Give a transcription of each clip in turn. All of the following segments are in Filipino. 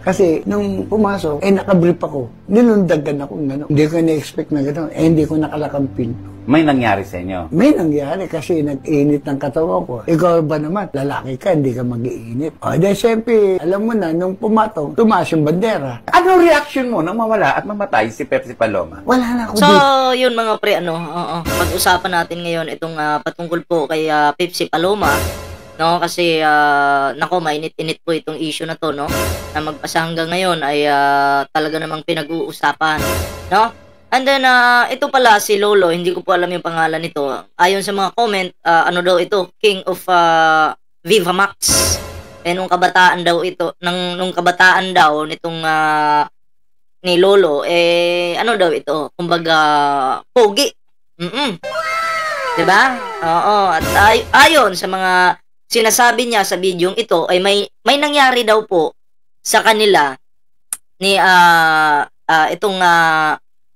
Kasi nung pumasok, nakabrief ako. Nilundagan ako ng gano'n. Hindi ko na-expect na gano'n. Hindi ko nakalakang pinto. May nangyari sa inyo? May nangyari kasi nag-init ng katawan ko. Ikaw ba naman, lalaki ka, hindi ka mag-iinit. O, dahil siyempre, alam mo na, nung pumatong, tumaas yung bandera. Ano reaction mo nang mawala at mamatay si Pepsi Paloma? Wala na ako So, dito. yun mga pre, pag-usapan natin ngayon itong patungkol po kay Pepsi Paloma, no? Kasi, nako, mainit-init po itong issue na to, no? Na magpasa hanggang ngayon ay talaga namang pinag-uusapan, no? And then, ito pala si Lolo, hindi ko po alam yung pangalan nito. Ayon sa mga comment, ano daw ito, King of Viva Max. Nung kabataan daw ito, nung kabataan daw nitong ni Lolo, ano daw ito, kumbaga, pogi. Diba? Oo, at ayon sa mga sinasabi niya sa bidyong ito, ay may nangyari daw po sa kanila ni itong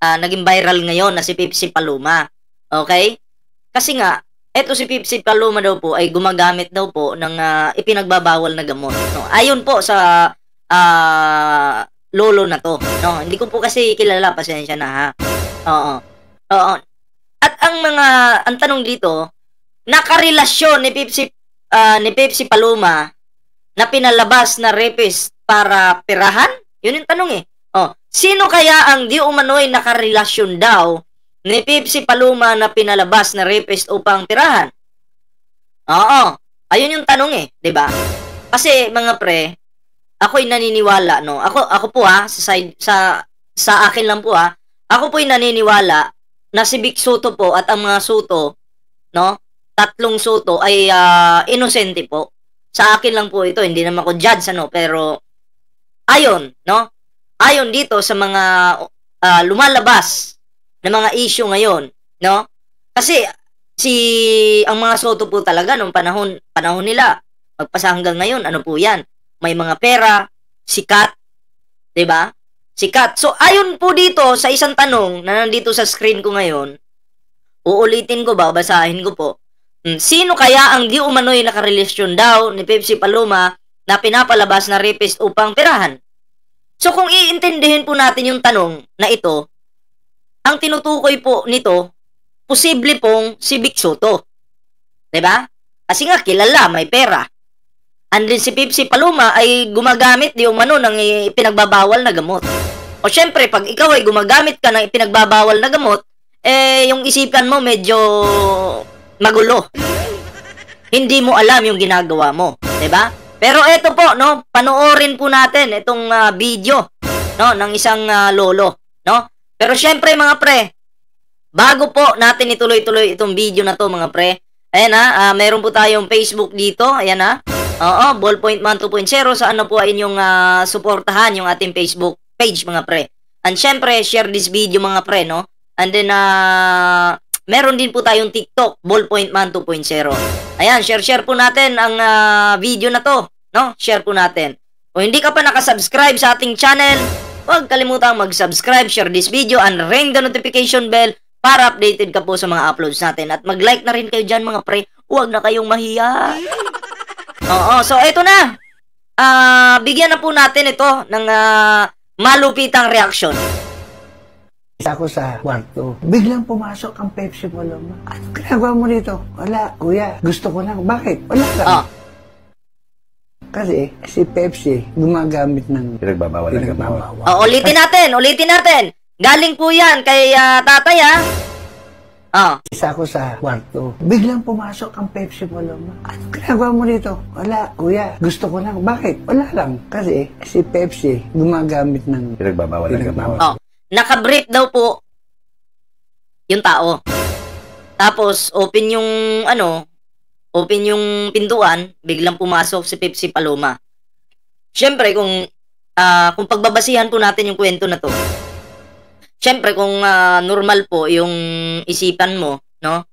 naging viral ngayon na si Pepsi Paloma. Okay? Kasi nga, eto si Pepsi Paloma daw po ay gumagamit daw po ng ipinagbabawal na gamot. No? Ayon po sa lolo na to. No? Hindi ko po kasi kilala, pasensya na ha. Oo. Oo. At ang tanong dito, nakarelasyon ni Pepsi Paloma na pinalabas na rapist para pirahan? Yun yung tanong eh. Sino kaya ang di umano'y nakarelasyon daw ni Pepsi Paloma na pinalabas na rapist upang tirahan? Oo. Ayun yung tanong eh, 'di ba? Kasi mga pre, ako'y naniniwala, no. Ako po sa akin lang po Ako po'y naniniwala na si Vic Soto po at ang mga Soto, no? 3 Soto ay inosente po. Sa akin lang po ito, hindi naman ako judge pero ayon, no? Ayon dito sa mga lumalabas na mga issue ngayon, no? Kasi ang mga Soto po talaga nung panahon nila, magpasa hanggang ngayon, ano po 'yan? May mga pera, sikat, 'di ba? Sikat. So ayon po dito sa isang tanong na nandito sa screen ko ngayon, uulitin ko, babasahin ko po. Sino kaya ang di umano'y nakarelasyon daw ni Pepsi Paloma na pinapalabas na rapist upang pirahan? So kung iintindihin po natin yung tanong na ito, ang tinutukoy po nito, posible pong si Vic Soto. 'Di ba? Kasi nga kilala, may pera. And then si Pepsi Paloma ay gumagamit di umano ng ipinagbabawal na gamot. O syempre, pag ikaw ay gumagamit ka ng ipinagbabawal na gamot, yung isipan mo medyo magulo. Hindi mo alam yung ginagawa mo, 'di ba? Pero eto po, no, panoorin po natin itong video, no, ng isang lolo, no? Pero syempre mga pre, bago po natin ituloy-tuloy itong video na to mga pre, ayan meron po tayong Facebook dito, ayan Oo, Ballpoint Man 2.0, saan na po ay inyong suportahan yung ating Facebook page mga pre. And syempre, share this video mga pre, no? And then, meron din po tayong TikTok, Ballpoint Man 2.0. Ayan, share po natin ang video na to, no? Share po natin. Kung hindi ka pa nakasubscribe sa ating channel, huwag kalimutang mag-subscribe, share this video, and ring the notification bell para updated ka po sa mga uploads natin. At mag-like na rin kayo dyan mga pre. Huwag na kayong mahiya. Oo, so eto na. Bigyan na po natin ito ng malupitang reaksyon. Isa ako sa kwarto. Biglang pumasok ang Pepsi Paloma. Ano ginagawa mo dito? Wala, kuya. Gusto ko lang. Bakit? Wala lang. Kasi si Pepsi gumagamit ng Pinagbabawal na gamot. Ulitin natin. Galing po yan kay tatay Isa ako sa kwarto. Biglang pumasok ang Pepsi Paloma. Ano ginagawa mo dito? Wala, kuya. Gusto ko lang. Bakit? Wala lang. Kasi si Pepsi gumagamit ng Pinagbabawal na gamot. Naka-brief daw po yung tao. Tapos open yung pintuan, biglang pumasok si Pepsi Paloma. Siyempre kung pagbabasihan po natin yung kwento na to, siyempre kung normal po yung isipan mo, no?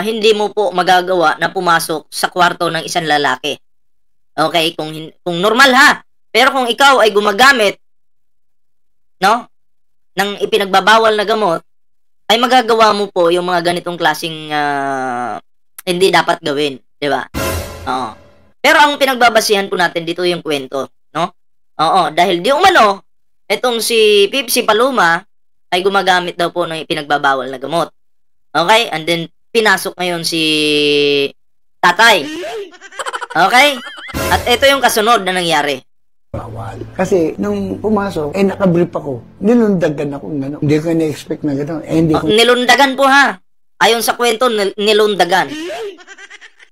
Hindi mo po magagawa na pumasok sa kwarto ng isang lalaki. Okay, kung normal Pero kung ikaw ay gumagamit, no, ng ipinagbabawal na gamot, ay magagawa mo po yung mga ganitong klaseng hindi dapat gawin, 'di ba? Pero ang pinagbabasihan po natin dito yung kwento, no? Oo, dahil di umano, itong si Pipsi Paloma ay gumagamit daw po ng ipinagbabawal na gamot. Okay? And then, pinasok ngayon si tatay. Okay? At ito yung kasunod na nangyari. bawal. Kasi nung pumasok, nakabrief ako. Nilundagan ako ng ano. Hindi ko na-expect na gano'n. Hindi ko Nilundagan po ha. Ayon sa kwento, nilundagan.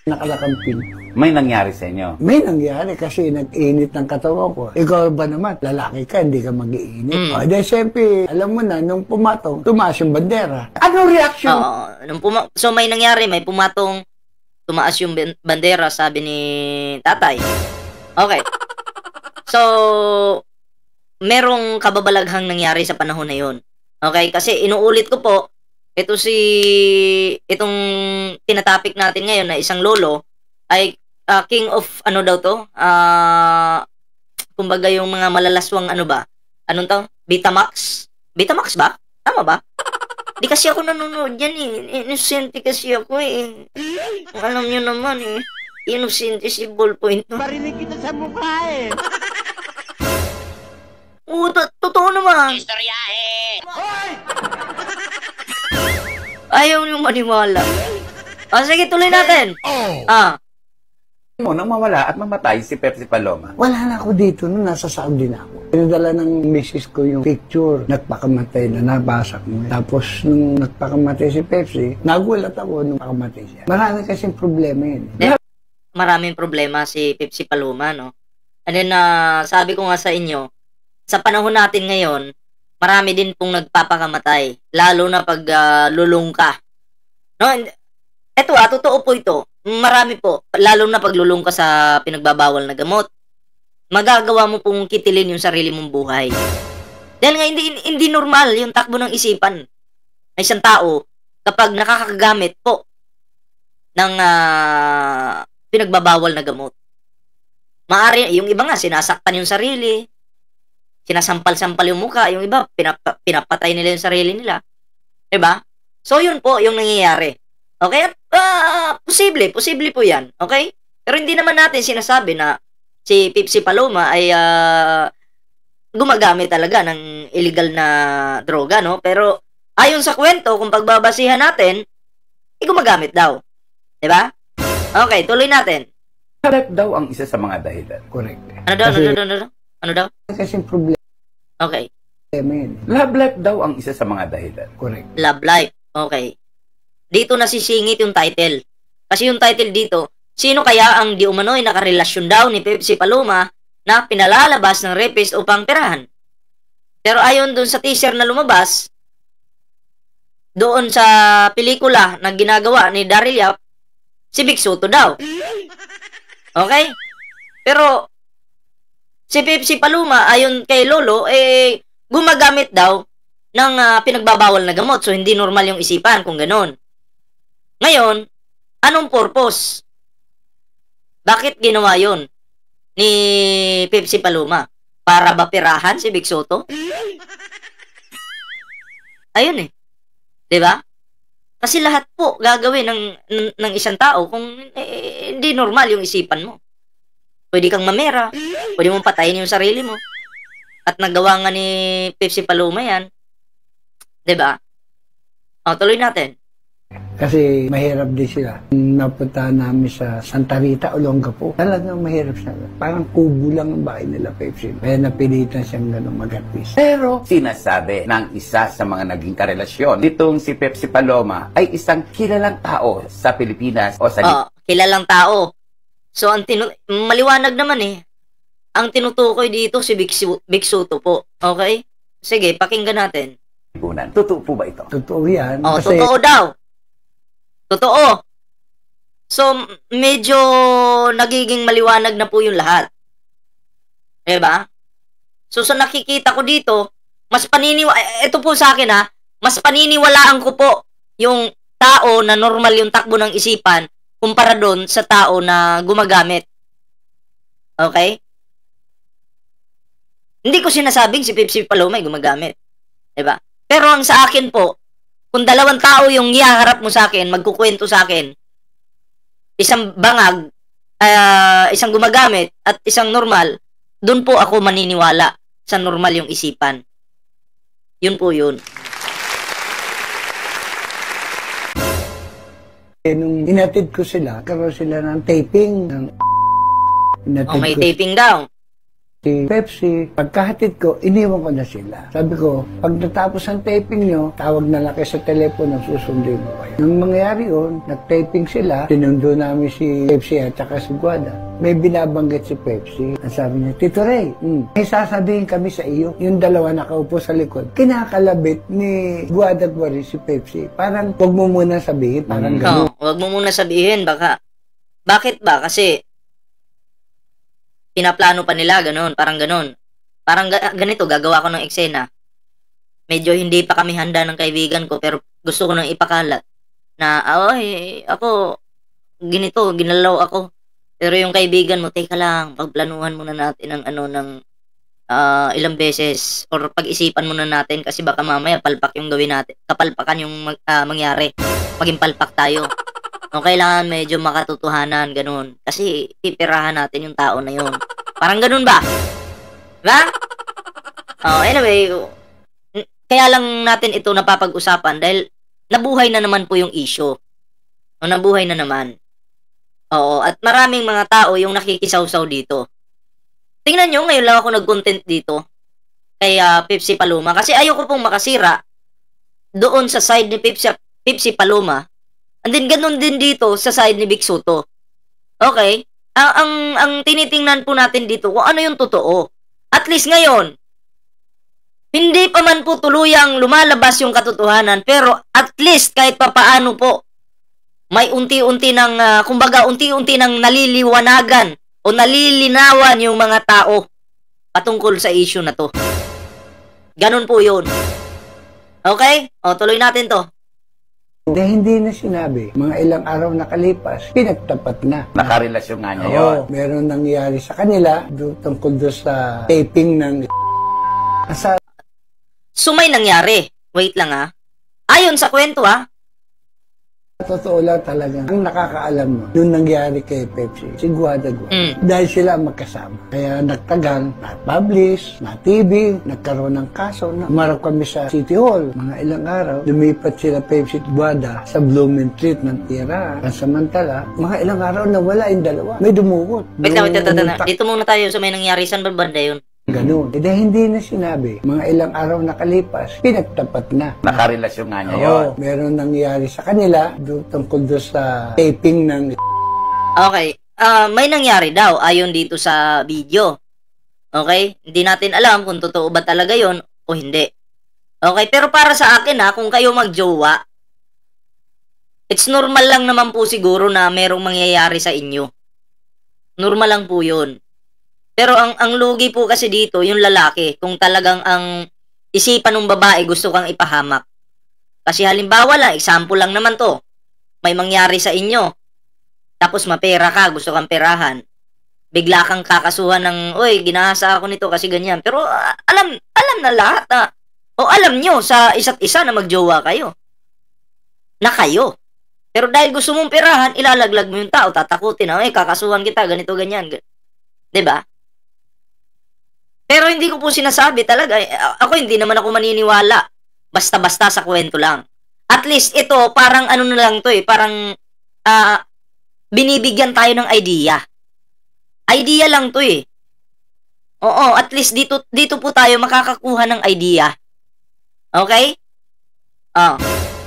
nakalakampin. May nangyari sa inyo. May nangyari kasi nag-init ng katawan ko. Ikaw ba naman, lalaki ka, hindi ka mag-iinit. O, dahil siyempre, alam mo na, nung pumatong, tumaas yung bandera. Ano reaction? So may nangyari, may pumatong, tumaas yung bandera, sabi ni tatay. Okay. So, merong kababalaghang nangyari sa panahon na yun. Okay? Kasi inuulit ko po, itong tinatapik natin ngayon na isang lolo ay king of ano daw to? Kumbaga yung mga malalaswang ano ba? Anong to? Betamax? Betamax ba? Tama ba? Di kasi ako nanonood yan eh. Inosente kasi ako eh. Alam nyo naman eh. Inosente si Ballpoint. Marinig kita sa mukha eh. Oo, totoo naman. Ayaw nyo maniwala. Sige, tuloy natin. Mo nang mawala at mamatay si Pepsi Paloma. Wala na ako dito nung nasa Saudi na ako. Pinadala ng misis ko yung picture, nagpakamatay na nabasa ko. Tapos nung nagpakamatay si Pepsi, nagulat ako nung pakamatay siya. Marami kasing problema yun. Maraming problema si Pepsi Paloma, no? And then, sabi ko nga sa inyo, sa panahon natin ngayon, marami din pong nagpapakamatay. Lalo na pag lulong ka. No? Ito totoo po ito. Marami po. Lalo na pag lulong ka sa pinagbabawal na gamot. Magagawa mo pong kitilin yung sarili mong buhay. Dahil nga, hindi normal yung takbo ng isipan ng isang tao kapag nakakagamit po ng pinagbabawal na gamot. Maari, yung iba nga, sinasaktan yung sarili, sinasampal-sampal yung muka, yung iba, pinapatay nila yung sarili nila. Diba? So, yun po yung nangyayari. Okay? Posible po yan. Okay? Pero hindi naman natin sinasabi na si Pepsi Paloma ay gumagamit talaga ng illegal na droga, no? Pero, ayon sa kwento, kung pagbabasihan natin, gumagamit daw. Diba? Okay, tuloy natin. Love daw ang isa sa mga dahilan. Correct. Ano daw? Ano daw? Kasing problema Okay. yun. Love life daw ang isa sa mga dahilan. Correct. Love life. Okay. Dito nasisingit yung title. Kasi yung title dito, sino kaya ang di umano'y nakarelasyon daw ni Pepsi Paloma na pinalalabas ng rapist upang perahan? Pero ayon dun sa teaser na lumabas, doon sa pelikula na ginagawa ni Daryl Yap, si Vic Soto daw. Okay? Pero, si Pepsi Paloma, ayon kay Lolo, gumagamit daw ng pinagbabawal na gamot. So, hindi normal yung isipan kung ganun. Ngayon, anong purpose? Bakit ginawa yon ni Pepsi Paloma? Para ba pirahan si Vic Soto? Ayun eh. Diba? Kasi lahat po gagawin ng isang tao kung hindi normal yung isipan mo. Pwede kang mamera, pwede mong patayin yung sarili mo. At nagawa nga ni Pepsi Paloma yan. Diba? Tuloy natin. Kasi mahirap din sila. Napunta namin sa Santa Rita, Olongapo. Talagang mahirap siya. Parang kubo lang ang bahay nila, Pepsi. Kaya napilitan siyang gano'ng mag-artist. Pero sinasabi ng isa sa mga naging karelasyon nitong si Pepsi Paloma ay isang kilalang tao sa Pilipinas o sa Kilalang tao. So, maliwanag naman eh. Ang tinutukoy dito si Vic Soto po. Okay? Sige, pakinggan natin. lipunan. Totoo po ba ito? Totoo yan. Kasi Totoo daw. Totoo. So, medyo nagiging maliwanag na po yung lahat. Diba? So, sa nakikita ko dito, ito po sa akin mas paniniwalaan ko po yung tao na normal yung takbo ng isipan kumpara doon sa tao na gumagamit. Okay? Hindi ko sinasabing si Pepsi Paloma ay gumagamit. Diba? Pero ang sa akin po, kung dalawang tao yung ihaharap mo sa akin, magkukwento sa akin, isang bangag, isang gumagamit, at isang normal, doon po ako maniniwala sa normal yung isipan. Yun po yun. Nung inatid ko sila, karoon sila ng taping. May taping daw. Si Pepsi, pagkahatid ko, iniwan ko na sila. Sabi ko, pag natapos ang taping nyo, tawag na lang kayo sa telepono, susundin mo kayo. Nung mangyayari yun, nag-taping sila, sinundo namin si Pepsi at saka si Guada. May binabanggit si Pepsi. Ang sabi niya, Tito Ray, may sasabihin kami sa iyo. Yung dalawa nakaupo sa likod. Kinakalabit ni Guada Guari si Pepsi. Parang, huwag mo muna sabihin, parang gano'n. Huwag mo muna sabihin, baka. Bakit ba? Kasi, pinaplano pa nila, ganun, parang ganun. Parang ganito, gagawa ko ng eksena. Medyo hindi pa kami handa ng kaibigan ko, pero gusto ko nang ipakalat na, ay, ako, ginito, ginalaw ako. Pero yung kaibigan mo, teka lang, pagplanuhan muna natin ng ilang beses, or pag-isipan muna natin, kasi baka mamaya palpak yung gawin natin, kapalpakan yung mangyari, maging palpak tayo. O kailangan medyo makatotohanan, ganun. Kasi pipirahan natin yung tao na yun. Parang ganun ba? Diba? Anyway, kaya lang natin ito napapag-usapan dahil nabuhay na naman po yung issue. Nabuhay na naman. Oo, at maraming mga tao yung nakikisaw-saw dito. Tingnan nyo, ngayon lang ako nag-content dito kay Pepsi Paloma. Kasi ayoko pong makasira doon sa side ni Pepsi Paloma. And then, ganun din dito sa side ni Vic Soto. Okay? Ang tinitingnan po natin dito kung ano yung totoo. At least ngayon, hindi pa man po tuluyang lumalabas yung katotohanan, pero at least kahit papaano po, may unti-unti ng, kumbaga unti-unti ng naliliwanagan o nalilinawan yung mga tao patungkol sa issue na to. Ganun po yun. Okay? Tuloy natin to. Hindi na sinabi. Mga ilang araw nakalipas, pinagtapat na. Nakarelasyon nga niya yun. Meron nangyari sa kanila tungkol doon sa taping ng So may nangyari. Wait lang Ayon sa kwento totoo lang talaga. Ang nakakaalam mo, yung nangyari kay Pepsi, si Guada Guada. Dahil sila magkasama. Kaya nagtagal, na-publish, na-TV, nagkaroon ng kaso. Umarap kami sa City Hall. Mga ilang araw, lumipat sila Pepsi at Guada sa Blooming Street ng tira. Samantala, mga ilang araw nawala yung dalawa. May dumukot. Wait, dito muna tayo sa may nangyari. Saan ba banda yun? Ganun. Hindi na sinabi. Mga ilang araw nakalipas, pinagtapat na. Nakarelasyon nga niya yun. Meron nangyari sa kanila tungkol doon sa taping ng... Okay. May nangyari daw ayon dito sa video. Okay? Hindi natin alam kung totoo ba talaga yon o hindi. Okay? Pero para sa akin kung kayo magjowa, it's normal lang naman po siguro na merong mangyayari sa inyo. Normal lang po yun. Pero ang lugi po kasi dito, yung lalaki, kung talagang ang isipan ng babae gusto kang ipahamak. Kasi halimbawa lang, example lang naman to, may mangyari sa inyo, tapos mapera ka, gusto kang perahan, bigla kang kakasuhan ng, oy, ginahasa ako nito kasi ganyan. Pero alam na lahat o alam nyo sa isa't isa na magjowa kayo. Na kayo. Pero dahil gusto mong perahan, ilalaglag mo yung tao, tatakutin na, kakasuhan kita, ganito, ganyan. 'Di ba? Pero hindi ko po sinasabi talaga. Ako hindi naman ako maniniwala. Basta-basta sa kwento lang. At least ito, parang ano na lang to parang binibigyan tayo ng idea. Idea lang to Oo, at least dito po tayo makakakuha ng idea. Okay?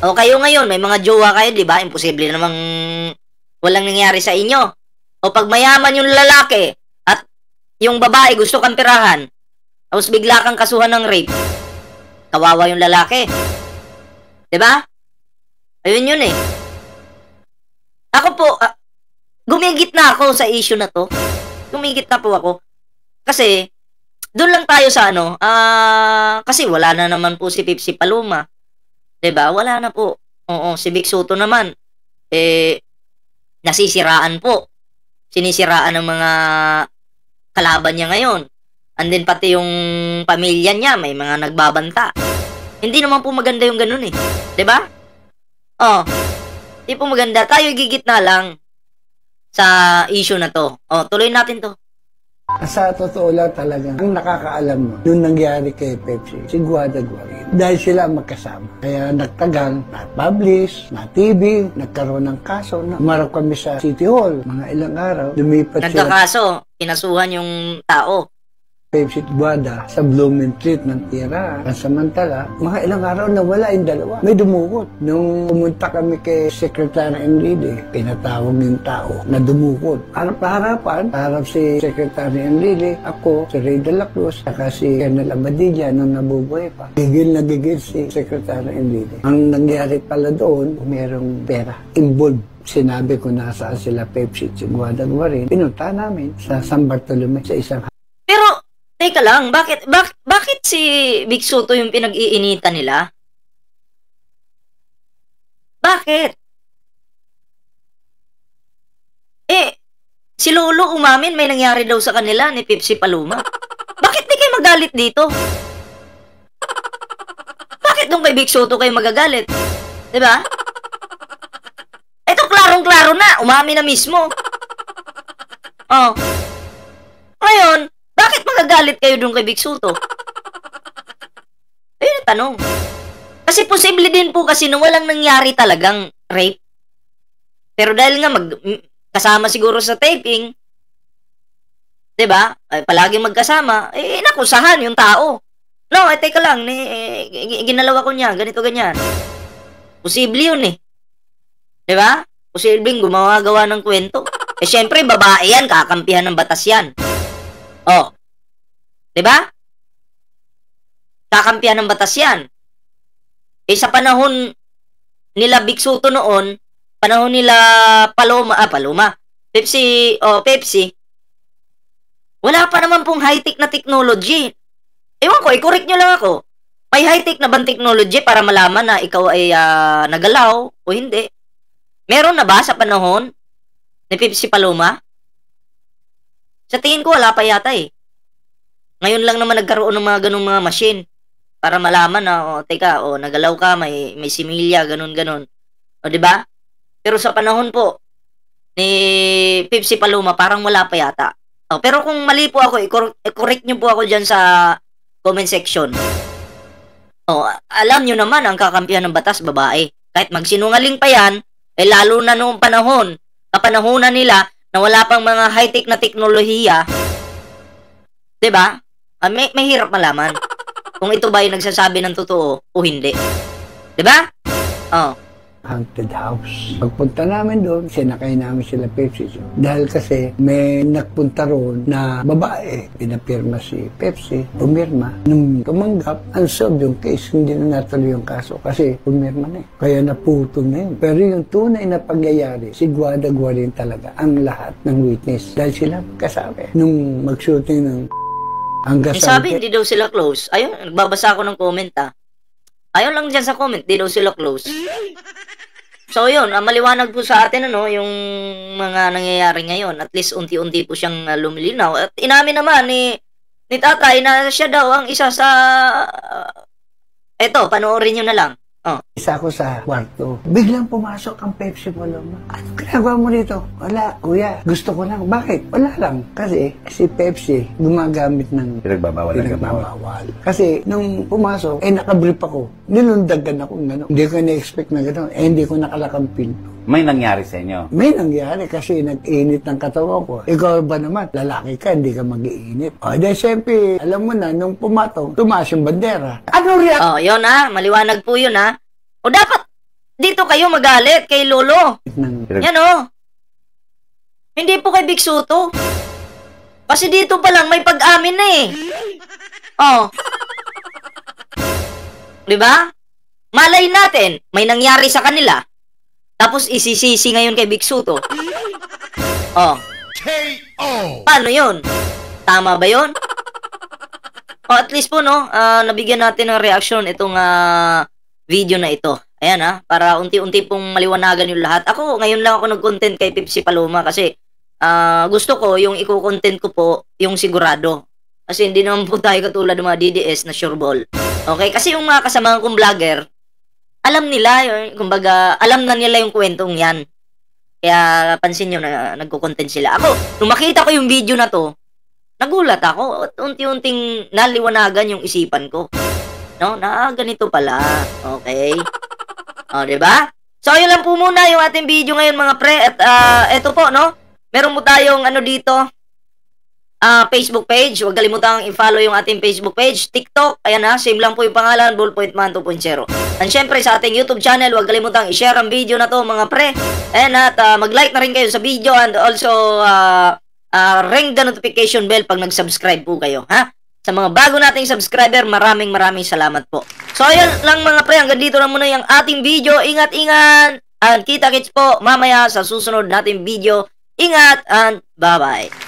O kayo ngayon, may mga jowa kayo, di ba? Imposible namang walang nangyari sa inyo. O pag mayaman yung lalaki at yung babae gusto kang pirahan, tapos bigla kang kasuhan ng rape, kawawa yung lalaki. Diba? Ayun yun Ako po, gumigit na ako sa issue na to. Gumigit na po ako. Kasi, doon lang tayo sa kasi wala na naman po si Pepsi Paloma. Diba? Wala na po. Oo, si Vic Soto naman, nasisiraan po. Sinisiraan ng mga kalaban niya ngayon. And then pati yung pamilya niya, may mga nagbabanta. Hindi naman po maganda yung ganun 'Di ba? Hindi po maganda. Tayo gigit na lang sa issue na to. Tuloy natin to. Sa totoo lang talaga, ang nakakaalam mo, nung nangyari kay Pepsi, si Guada Guarin. Dahil sila magkasama. Kaya nagtagal, na-publish, na-TV, nagkaroon ng kaso. Umarap kami sa City Hall. Mga ilang araw, lumipat sila. Nagkakaso, kinasuhan yung tao. Pepsi at Guada sa Blooming Street ng tira. Samantala, mga ilang araw nawala yung dalawa. May dumukot. Nung pumunta kami kay Secretary Enrile, pinatawag yung tao na dumukot. Harap-harapan, harap si Secretary Enrile, ako, si Ray de la Cruz, saka si Colonel Abadilla nung nabubuhay pa. Gigil na gigil si Secretary Enrile. Ang nangyari pala doon, merong pera involved. Sinabi ko nasaan sila Pepsi at si Guada Guarin. Pinunta namin sa San Bartolome sa isang. Pero, teka lang, bakit si Big Soto yung pinag-iinitan nila? Bakit? Si Lolo umamin may nangyari daw sa kanila ni Pepsi Paloma. Bakit di kayo magalit dito? Bakit nung kay Big Soto kayo magagalit? Diba? Eto klarong-klaro na, umamin na mismo. Oh. Ngayon, bakit magagalit kayo dun kay Big Soto? Ayun ang tanong. Kasi posible din po kasi na walang nangyari talagang rape. Pero dahil nga kasama siguro sa taping, 'di ba? Palagi magkasama, nakusahan yung tao. No, teka lang, ginalawa ko niya, ganito ganyan. Posible 'yun eh. 'Di ba? Posibleng gumawa-gawa ng kwento. Syempre babae 'yan, kakampihan ng batas 'yan. Oh. 'Di ba? Kakampihan ng batas 'yan. Sa panahon nila Big Soto noon, panahon nila Paloma, Pepsi, wala pa naman pong high-tech na technology. Ewan ko, i-correct nyo lang ako. May high-tech na bang technology para malaman na ikaw ay nagalaw o hindi? Meron na ba sa panahon ni Pepsi Paloma? Sa tingin ko, wala pa yata eh. Ngayon lang naman nagkaroon ng mga ganung mga machine para malaman na, teka, nagalaw ka, may similya, ganun-ganun. O, diba? Pero sa panahon po ni Pepsi Paloma, parang wala pa yata. Pero kung mali po ako, i-correct nyo po ako dyan sa comment section. Alam nyo naman, ang kakampihan ng batas, babae. Kahit magsinungaling pa yan, lalo na noong panahon, kapanahunan nila, na wala pang mga high-tech na teknolohiya, diba? May hirap malaman kung ito ba yung nagsasabi ng totoo o hindi. Diba? Haunted house. Pagpunta namin doon, sinakay namin sila Pepsi. Dahil kasi may nagpunta roon na babae. Pinapirma si Pepsi, pumirma. Nung tumanggap, unsolved yung case. Hindi na natuloy yung kaso kasi pumirma na eh. Kaya naputo na yun. Pero yung tunay na pangyayari, si Guada Guarin talaga ang lahat ng witness. Dahil sila kasama. Nung mag-shooting ng hanggang sa... Sabi, hindi daw sila close. Ayun, nagbabasa ako ng comment Ayun lang dyan sa comment, hindi daw sila close. So yun, maliwanag po sa atin yung mga nangyayari ngayon. At least unti-unti po siyang lumilinaw. At inamin naman ni tatay na siya daw ang isa sa... eto, panoorin nyo na lang. Isa ako sa kwarto. Biglang pumasok ang Pepsi Paloma. Ano ginagawa mo dito? Wala, kuya. Gusto ko lang. Bakit? Wala lang. Kasi si Pepsi gumagamit ng Pinagbabawal. Kasi nung pumasok, nakabrief ako. Nilundagan ako ng gano'n. Hindi ko na-expect na gano'n. Hindi ko nakalakang pinto. May nangyari sa inyo? May nangyari kasi nag-init ng katawan ko. Ikaw ba naman? Lalaki ka, hindi ka mag-iinit. Dahil siyempre, alam mo na, nung pumatong, tumaas yung bandera. Ano react? Yun maliwanag po yun O dapat, dito kayo magalit kay Lolo. Yan Hindi po kay Big Soto. Kasi dito pa lang may pag-amin na eh. Diba? Malay natin, may nangyari sa kanila. Tapos isisisi ngayon kay Big Soto. Paano yun? Tama ba yun? At least po nabigyan natin ng reaction itong video na ito. Ayan para unti-unti pong maliwanagan yung lahat. Ako, ngayon lang ako nag-content kay Pepsi Paloma kasi gusto ko yung i-content ko po yung sigurado. Kasi hindi naman po tayo katulad ng mga DDS na sure ball. Okay? Kasi yung mga kasamahan kong vlogger, alam nila, kumbaga, alam na nila yung kwentong yan. Kaya pansin nyo na nagko-content sila. Ako, nung makita ko yung video na to, nagulat ako at unti-unting naliwanagan yung isipan ko. No, ganito pala. Okay. Di ba? So, yun lang po muna yung ating video ngayon mga pre. At eto po, no? Meron po tayong dito, Facebook page. Huwag kalimutang i-follow yung ating Facebook page. TikTok, ayan ha, same lang po yung pangalan, Ballpoint Man 2.0. And syempre sa ating YouTube channel, huwag kalimutang i-share ang video na to mga pre. Ayan at mag-like na rin kayo sa video and also ring the notification bell pag nag-subscribe po kayo, ha? Sa mga bago nating subscriber, maraming salamat po. So ayun lang mga pre, hanggang dito lang muna yung ating video. Ingat-ingat and kita-kits po mamaya sa susunod nating video. Ingat and bye-bye.